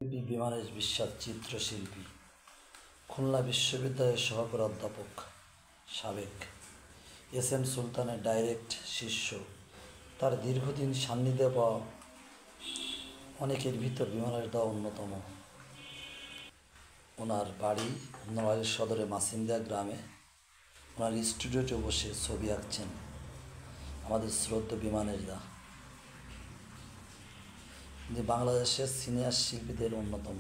বিমানের বিশ্বাস চিত্রশিল্পী, খুলনা বিশ্ববিদ্যালয়ের সহকারী অধ্যাপক, সাবেক এস.এম. সুলতানের ডাইরেক্ট শিষ্য। তার দীর্ঘদিন সান্নিধ্যে পাওয়া অনেকের ভিতর বিমানের দা অন্যতম। ওনার বাড়ি নড়াইল সদরে মাসিন্দা গ্রামে। ওনার স্টুডিওতে বসে ছবি আঁকছেন আমাদের শ্রদ্ধেয় বিমানের দা, যে বাংলাদেশের সিনিয়র শিল্পীদের অন্যতম।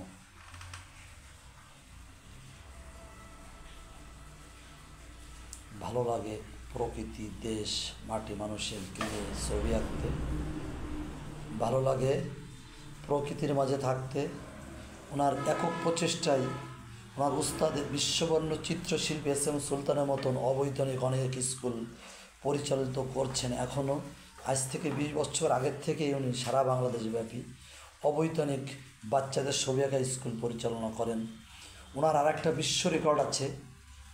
ভালো লাগে প্রকৃতি, দেশ, মাটি, মানুষের নিয়ে ছবি আঁকতে। ভালো লাগে প্রকৃতির মাঝে থাকতে। ওনার একক প্রচেষ্টায় ওনার উস্তাদের বিশ্ববর্ণ চিত্রশিল্পী এস.এম. সুলতানের মতন অবৈতনিক অনেক স্কুল পরিচালিত করছেন এখনও। আজ থেকে 20 বছর আগের থেকেই উনি সারা বাংলাদেশব্যাপী অবৈতনিক বাচ্চাদের ছবি আঁকা স্কুল পরিচালনা করেন। ওনার আর একটা বিশ্ব রেকর্ড আছে,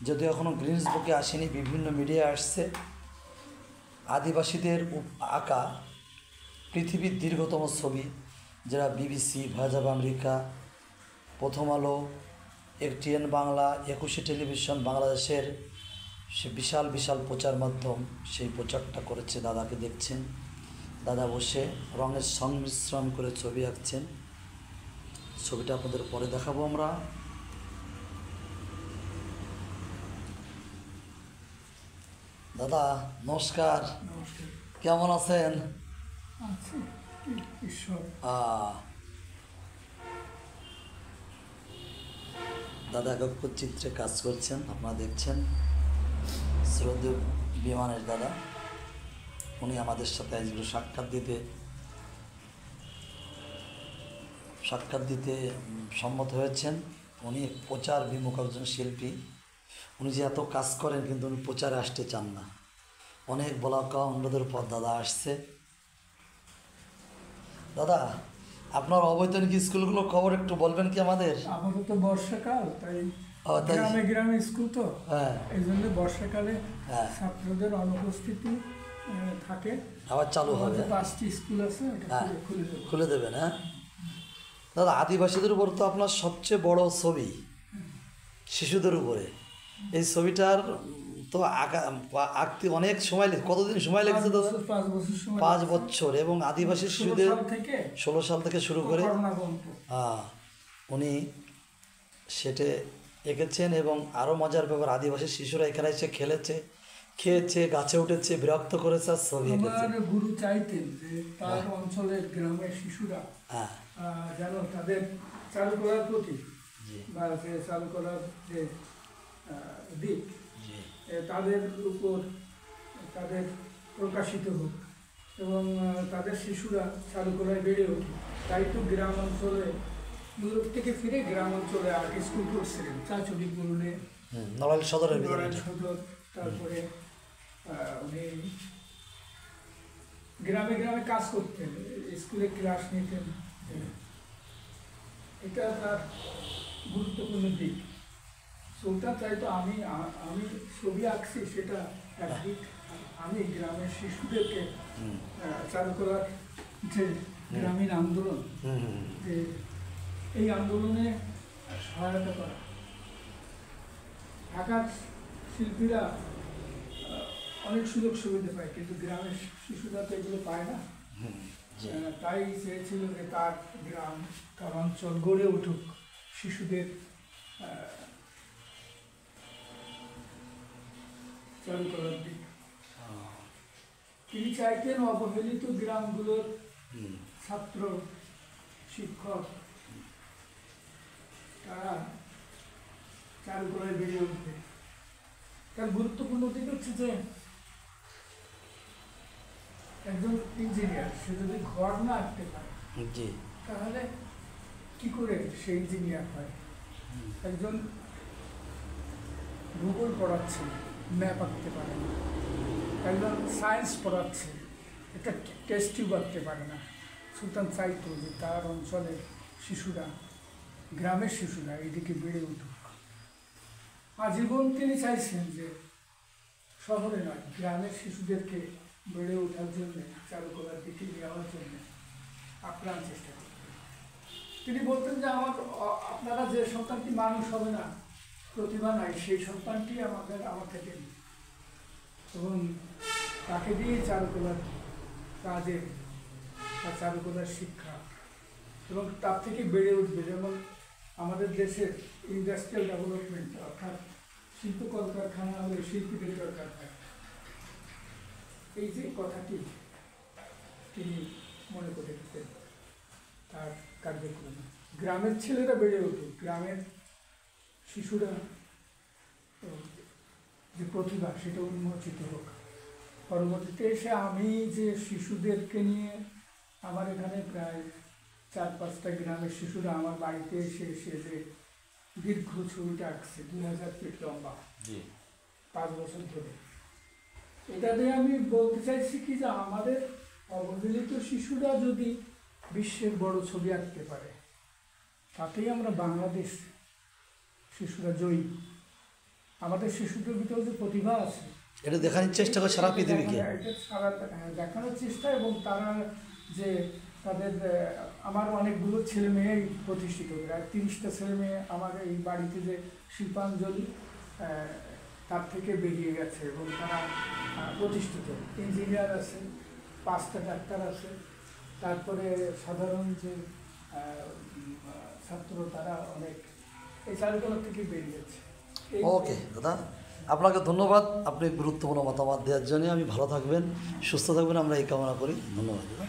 যদিও এখনও গ্রিনস বুকে আসেনি, বিভিন্ন মিডিয়ায় আসছে। আদিবাসীদের আঁকা পৃথিবীর দীর্ঘতম ছবি, যারা BBC, ভয়েস অব আমেরিকা, প্রথম আলো, ATN বাংলা, 21 টেলিভিশন, বাংলাদেশের সে বিশাল বিশাল প্রচার মাধ্যম সেই প্রচারটা করেছে। দাদাকে দেখছেন, দাদা বসে রঙের সংমিশ্রণ করে ছবি আঁকছেন। ছবিটা আপনাদের পরে দেখাবো আমরা। দাদা নমস্কার, কেমন আছেন? দাদা একক চিত্রে কাজ করছেন, আপনারা দেখছেন। শ্রদ্ধেয় বিমানের দাদা, উনি আমাদের সাথে আজকে সাক্ষাৎ দিতে সম্মত হয়েছেন। উনি প্রচার বিমুখ একজন শিল্পী। উনি যে এত কাজ করেন, কিন্তু উনি প্রচারে আসতে চান না। অনেক বলা কওয়া অনুরোধের পর দাদা আসছে। দাদা, আপনার অবৈতনিক স্কুলগুলো খবর একটু বলবেন কি আমাদের? আমাদের তো বর্ষাকাল, তাই গ্রামে গ্রামে স্কুল তো, এই জন্য বর্ষাকালে ছাত্রদের অনুপস্থিতি থাকে। আবার চালু হবে, 5টি স্কুল আছে, খুলে দেবেন। হ্যাঁ দাদা, আদিবাসীদের উপর তো আপনার সবচেয়ে বড় ছবি, শিশুদের উপরে। এই ছবিটার তো আঁকতে অনেক সময়, কতদিন সময় লেগেছে দাদা? 5 বছর। এবং আদিবাসী শিশুদের 16 সাল থেকে শুরু করে উনি সেটে এঁকেছেন। এবং আরও মজার ব্যাপার, আদিবাসী শিশুরা এখানে এসে খেলেছে, খেয়েছে, গাছে উঠেছে, বিরক্ত করেছে, আর ছবি এঁকেছে। গুরু চাইতেন যে তার অঞ্চলের গ্রামের শিশুরা যেন তাদের চারুকলার প্রতি বা যে চারুকলার যে দিক তাদের উপর তাদের প্রকাশিত হোক এবং তাদের শিশুরা চারুকলায় বেড়ে ওঠে। তাই তো গ্রাম অঞ্চলে, ইউরোপ থেকে ফিরে গ্রাম অঞ্চলে আর্ট স্কুল করছিলেন। চাচুরি বললে নড়াইল সদর, তারপরে উনি গ্রামে গ্রামে কাজ করতেন, স্কুলে ক্লাস নিতেন। এটা তার গুরুত্বপূর্ণ দিক। সুলতান চাইতো আমি ছবি আঁকছি, সেটা একদিক, আমি গ্রামের শিশুদেরকে চারুকলার যে গ্রামীণ আন্দোলন, যে এই আন্দোলনে সহায়তা করা। ঢাকার শিল্পীরা অনেক সুযোগ সুবিধা পায়, কিন্তু গ্রামের শিশুরা তো এগুলো পায় না। তাই চেয়েছিল যে তার গ্রাম, তার অঞ্চল গড়ে উঠুক শিশুদের চারুকলার দিক। তিনি চাইতেন অবহেলিত গ্রামগুলোর ছাত্র, শিক্ষক তারা চারুকলায় বেড়ে উঠবে। তার গুরুত্বপূর্ণ দিক হচ্ছে যে একজন ইঞ্জিনিয়ার, সে যদি ঘর না আঁকতে পারে তাহলে কি করে সে ইঞ্জিনিয়ার হয়? একজন ভূগোল পড়াচ্ছে, ম্যাপ আঁকতে পারে না। একজন সায়েন্স পড়াচ্ছে, একটা টেস্ট টিউব আঁকতে পারে না। সুলতান চাইতো যে তার অঞ্চলের শিশুরা, গ্রামের শিশুরা এদিকে বেড়ে উঠুক। আজীবন তিনি চাইছেন যে শহরে নয়, গ্রামের শিশুদেরকে বেড়ে ওঠার জন্য, চারুকলার দিকে যাওয়ার জন্য আপ্রাণ চেষ্টা করতেন। তিনি বলতেন যে আপনারা যে সন্তানটি মানুষ হবে না, প্রতিভা নাই, সেই সন্তানটি আমার থেকে নিন। এবং তাকে দিয়ে চারুকলার কাজে বা চারুকলার শিক্ষা এবং তার থেকে বেড়ে উঠবে। যেমন আমাদের দেশের ইন্ডাস্ট্রিয়াল ডেভেলপমেন্ট, অর্থাৎ শিল্প কলকারখানা হলে শিল্পীদের দরকার হয়, এই যে কথাটি তিনি মনে করে দিতেন তার কার্যক্রমে। গ্রামের ছেলেরা বেড়ে উঠুক, গ্রামের শিশুরা যে প্রতিভা সেটা উন্মোচিত হোক। পরবর্তীতে এসে আমি যে শিশুদেরকে নিয়ে, আমার এখানে প্রায় 4-5টা গ্রামের শিশুরা আমার বাড়িতে এসে যে দীর্ঘ ছবিটা আঁকছে, 2000 ফিট লম্বা, 5 বছর ধরে। এটা দিয়ে আমি বলতে চাইছি কি, যে আমাদের অবহেলিত শিশুরা যদি বিশ্বের বড় ছবি আঁকতে পারে, তাতেই আমরা বাংলাদেশ শিশুরা জয়ী। আমাদের শিশুদের ভিতরে যে প্রতিভা আছে, এটা দেখানোর চেষ্টা করে সারা পৃথিবীকে, দেখানোর চেষ্টা। এবং তারা যে তাদের, আমার অনেকগুলো ছেলে মেয়েই প্রতিষ্ঠিত, প্রায় 30টা ছেলে মেয়ে আমার এই বাড়িতে যে শিল্পাঞ্জলি, তার থেকে বেরিয়ে গেছে এবং তারা প্রতিষ্ঠিত। ইঞ্জিনিয়ার আছে, 5টা ডাক্তার আছে, তারপরে সাধারণ যে ছাত্র, তারা অনেক এই চারুকলা থেকে বেরিয়েছে। ওকে দাদা, আপনাকে ধন্যবাদ, আপনি গুরুত্বপূর্ণ মতামত দেওয়ার জন্য। আমি ভালো থাকবেন, সুস্থ থাকবেন, আমরা এই কামনা করি। ধন্যবাদ দাদা।